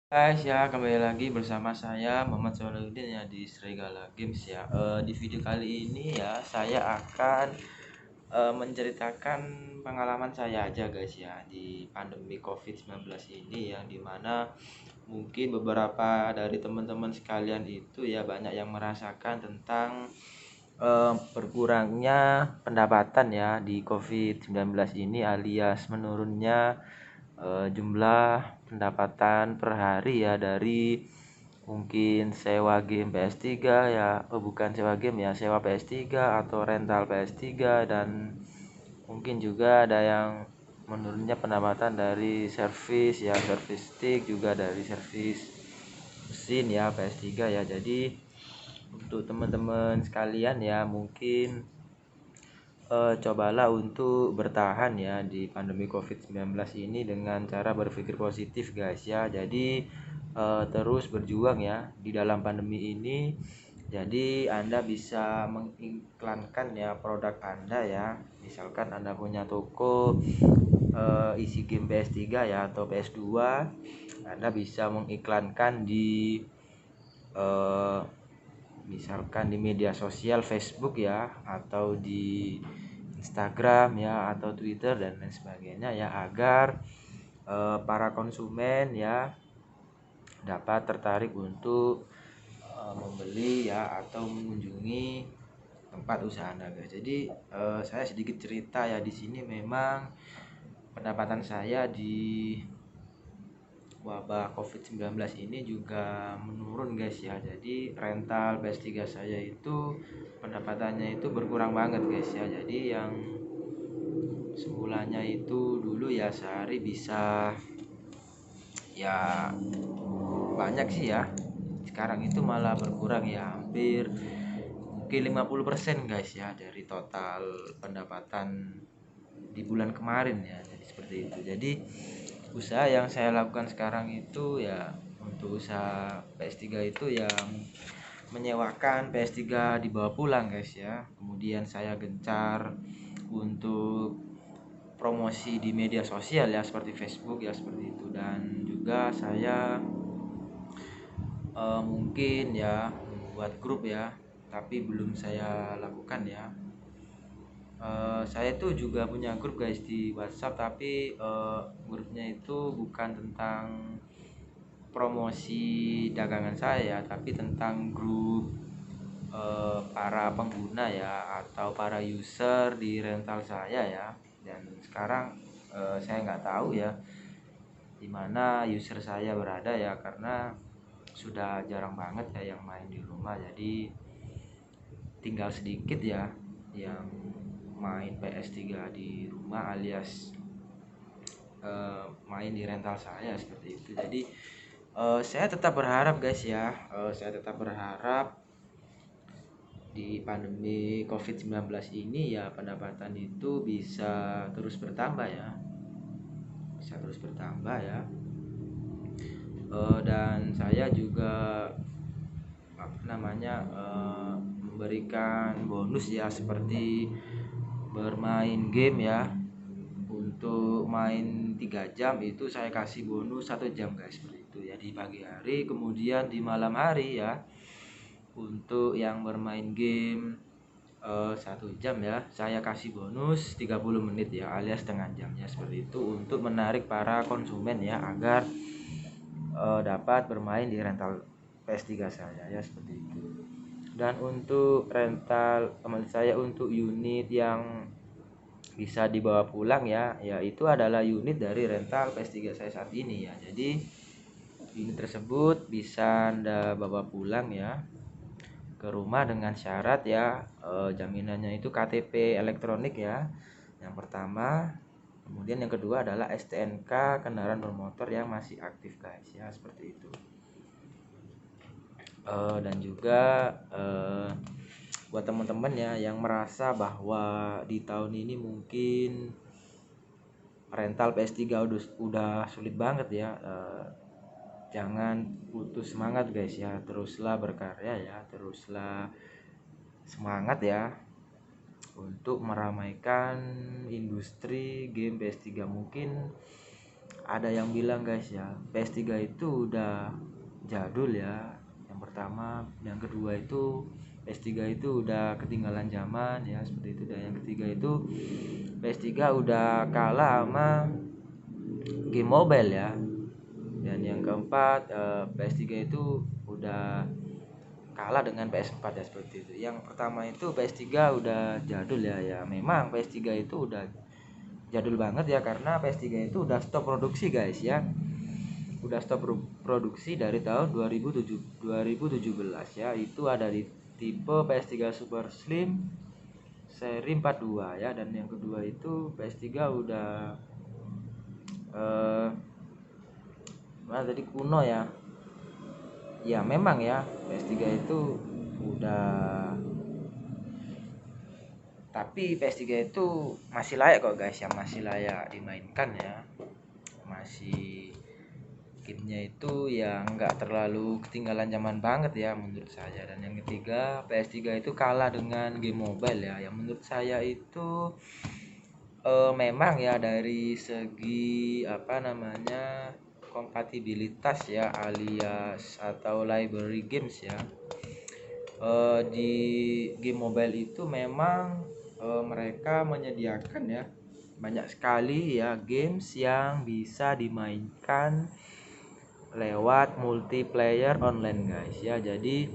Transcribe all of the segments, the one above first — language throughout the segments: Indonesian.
Guys ya, kembali lagi bersama saya Muhammad Solahuddin ya di Serigala Games ya. Di video kali ini ya saya akan menceritakan pengalaman saya aja guys ya di pandemi COVID-19 ini, yang dimana mungkin beberapa dari teman-teman sekalian itu ya banyak yang merasakan tentang berkurangnya pendapatan ya di COVID-19 ini, alias menurunnya jumlah pendapatan per hari ya, dari mungkin sewa game PS3 ya, bukan sewa game ya, sewa PS3 atau rental PS3, dan mungkin juga ada yang menurunnya pendapatan dari servis ya, servis stick, juga dari servis mesin ya PS3 ya. Jadi untuk teman-teman sekalian ya, mungkin cobalah untuk bertahan ya di pandemi COVID-19 ini dengan cara berpikir positif guys ya. Jadi terus berjuang ya di dalam pandemi ini. Jadi Anda bisa mengiklankan ya produk Anda ya. Misalkan Anda punya toko isi game PS3 ya atau PS2, Anda bisa mengiklankan di eh, misalkan di media sosial Facebook ya, atau di Instagram ya, atau Twitter dan lain sebagainya ya, agar para konsumen ya dapat tertarik untuk membeli ya atau mengunjungi tempat usaha Anda guys. Jadi saya sedikit cerita ya, di sini memang pendapatan saya di wabah COVID-19 ini juga menurun guys ya. Jadi rental PS3 saya itu pendapatannya itu berkurang banget guys ya. Jadi yang semulanya itu dulu ya sehari bisa ya banyak sih ya, sekarang itu malah berkurang ya, hampir mungkin 50% guys ya dari total pendapatan di bulan kemarin ya. Jadi seperti itu. Jadi usaha yang saya lakukan sekarang itu ya, untuk usaha PS3 itu ya menyewakan PS3 dibawa pulang guys ya. Kemudian saya gencar untuk promosi di media sosial ya, seperti Facebook ya, seperti itu. Dan juga saya mungkin ya membuat grup ya, tapi belum saya lakukan ya. Saya tuh juga punya grup guys di WhatsApp, tapi grupnya itu bukan tentang promosi dagangan saya, tapi tentang grup para pengguna ya, atau para user di rental saya ya. Dan sekarang saya nggak tahu ya di mana user saya berada ya, karena sudah jarang banget ya yang main di rumah. Jadi tinggal sedikit ya yang main PS3 di rumah, alias main di rental saya seperti itu. Jadi saya tetap berharap guys ya, saya tetap berharap di pandemi COVID-19 ini ya pendapatan itu bisa terus bertambah ya, bisa terus bertambah ya. Dan saya juga apa namanya memberikan bonus ya, seperti bermain game ya. Untuk main 3 jam itu saya kasih bonus 1 jam guys, seperti itu ya, di pagi hari. Kemudian di malam hari ya, untuk yang bermain game 1 jam ya, saya kasih bonus 30 menit ya, alias setengah jam ya, seperti itu, untuk menarik para konsumen ya, agar dapat bermain di rental PS3 saya ya, seperti itu. Dan untuk rental teman saya, untuk unit yang bisa dibawa pulang ya, itu adalah unit dari rental PS3 saya saat ini ya. Jadi unit tersebut bisa Anda bawa pulang ya ke rumah dengan syarat ya, jaminannya itu KTP elektronik ya, yang pertama. Kemudian yang kedua adalah STNK kendaraan bermotor yang masih aktif guys ya, seperti itu. Dan juga buat teman-teman ya yang merasa bahwa di tahun ini mungkin rental PS3 udah sulit banget ya, jangan putus semangat guys ya, teruslah berkarya ya, teruslah semangat ya untuk meramaikan industri game PS3. Mungkin ada yang bilang guys ya, PS3 itu udah jadul ya. Yang pertama, yang kedua itu PS3 itu udah ketinggalan zaman ya, seperti itu. Dan yang ketiga itu PS3 udah kalah sama game mobile ya. Dan yang keempat, PS3 itu udah kalah dengan PS4 ya, seperti itu. Yang pertama itu PS3 udah jadul ya. Ya memang PS3 itu udah jadul banget ya, karena PS3 itu udah stop produksi guys ya. Udah stop produksi dari tahun 2017 ya. Itu ada di tipe PS3 Super Slim seri 42 ya. Dan yang kedua itu PS3 udah mana tadi, kuno ya. Ya memang ya, PS3 itu udah, tapi PS3 itu masih layak kok guys ya, masih layak dimainkan ya. Masih gamenya itu ya nggak terlalu ketinggalan zaman banget ya menurut saya. Dan yang ketiga, PS3 itu kalah dengan game mobile ya, yang menurut saya itu memang ya dari segi apa namanya, kompatibilitas ya, alias atau library games ya. Di game mobile itu memang mereka menyediakan ya banyak sekali ya games yang bisa dimainkan lewat multiplayer online guys ya. Jadi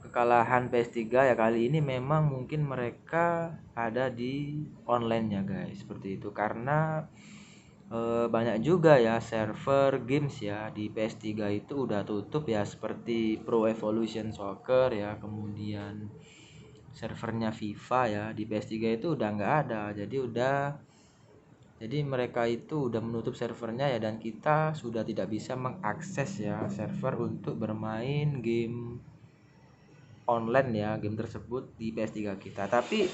kekalahan PS3 ya kali ini memang mungkin mereka ada di online-nya guys, seperti itu. Karena banyak juga ya server games ya di PS3 itu udah tutup ya, seperti Pro Evolution Soccer ya, kemudian servernya FIFA ya di PS3 itu udah nggak ada. Jadi mereka itu udah menutup servernya ya, dan kita sudah tidak bisa mengakses ya server untuk bermain game online ya, game tersebut di PS3 kita. Tapi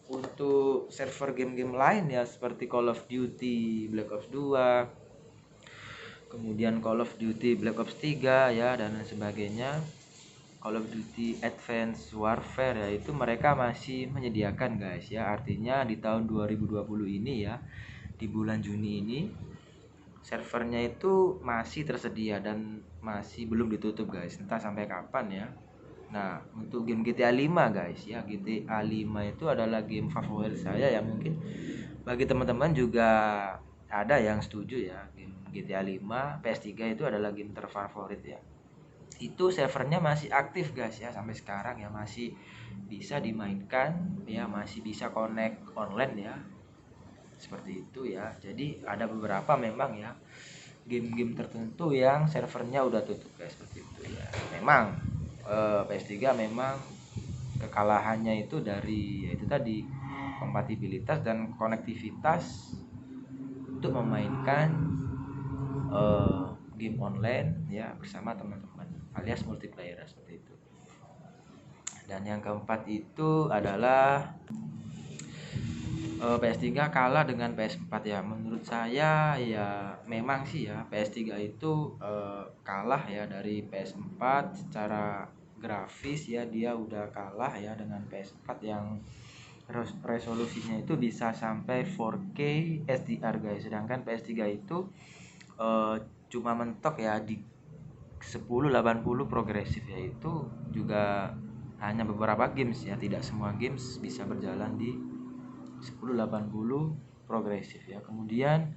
untuk server game-game lain ya, seperti Call of Duty Black Ops 2, kemudian Call of Duty Black Ops 3 ya, dan lain sebagainya, Call of Duty Advanced Warfare ya, itu mereka masih menyediakan guys ya. Artinya di tahun 2020 ini ya, di bulan Juni ini servernya itu masih tersedia dan masih belum ditutup guys, entah sampai kapan ya. Nah, untuk game GTA 5 guys ya, GTA 5 itu adalah game favorit saya ya. Mungkin bagi teman-teman juga ada yang setuju ya, game GTA 5 PS3 itu adalah game terfavorit ya. Itu servernya masih aktif guys ya, sampai sekarang ya masih bisa dimainkan ya, masih bisa connect online ya. Seperti itu ya. Jadi ada beberapa memang ya game-game tertentu yang servernya udah tutup guys, seperti itu ya. Memang PS3 memang kekalahannya itu dari yaitu tadi, kompatibilitas dan konektivitas untuk memainkan game online ya bersama teman-teman alias multiplayer seperti itu. Dan yang keempat itu adalah PS3 kalah dengan PS4 ya. Menurut saya ya memang sih ya, PS3 itu kalah ya dari PS4 secara grafis ya, dia udah kalah ya dengan PS4 yang resolusinya itu bisa sampai 4K HDR guys. Sedangkan PS3 itu cuma mentok ya di 1080 progresif ya, itu juga hanya beberapa games ya, tidak semua games bisa berjalan di 1080 progresif ya. Kemudian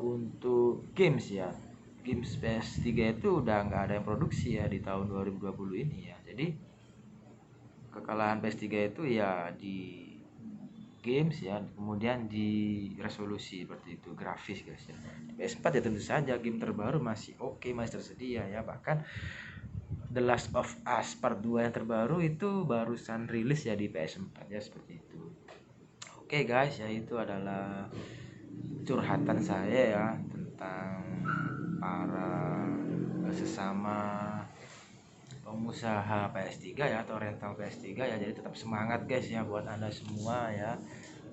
untuk games ya, games PS3 itu udah nggak ada yang produksi ya di tahun 2020 ini ya. Jadi kekalahan PS3 itu ya di games ya, kemudian di resolusi seperti itu, grafis guys ya. Di PS4 ya tentu saja game terbaru masih oke, masih tersedia ya. Bahkan The Last of Us Part 2 yang terbaru itu barusan rilis ya di PS4 ya, seperti itu. Oke guys ya, itu adalah curhatan saya ya tentang para sesama pengusaha PS3 ya, atau rental PS3 ya. Jadi tetap semangat guys ya buat Anda semua ya,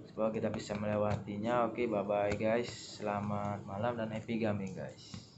semoga kita bisa melewatinya. Oke, bye bye guys, selamat malam dan happy gaming guys.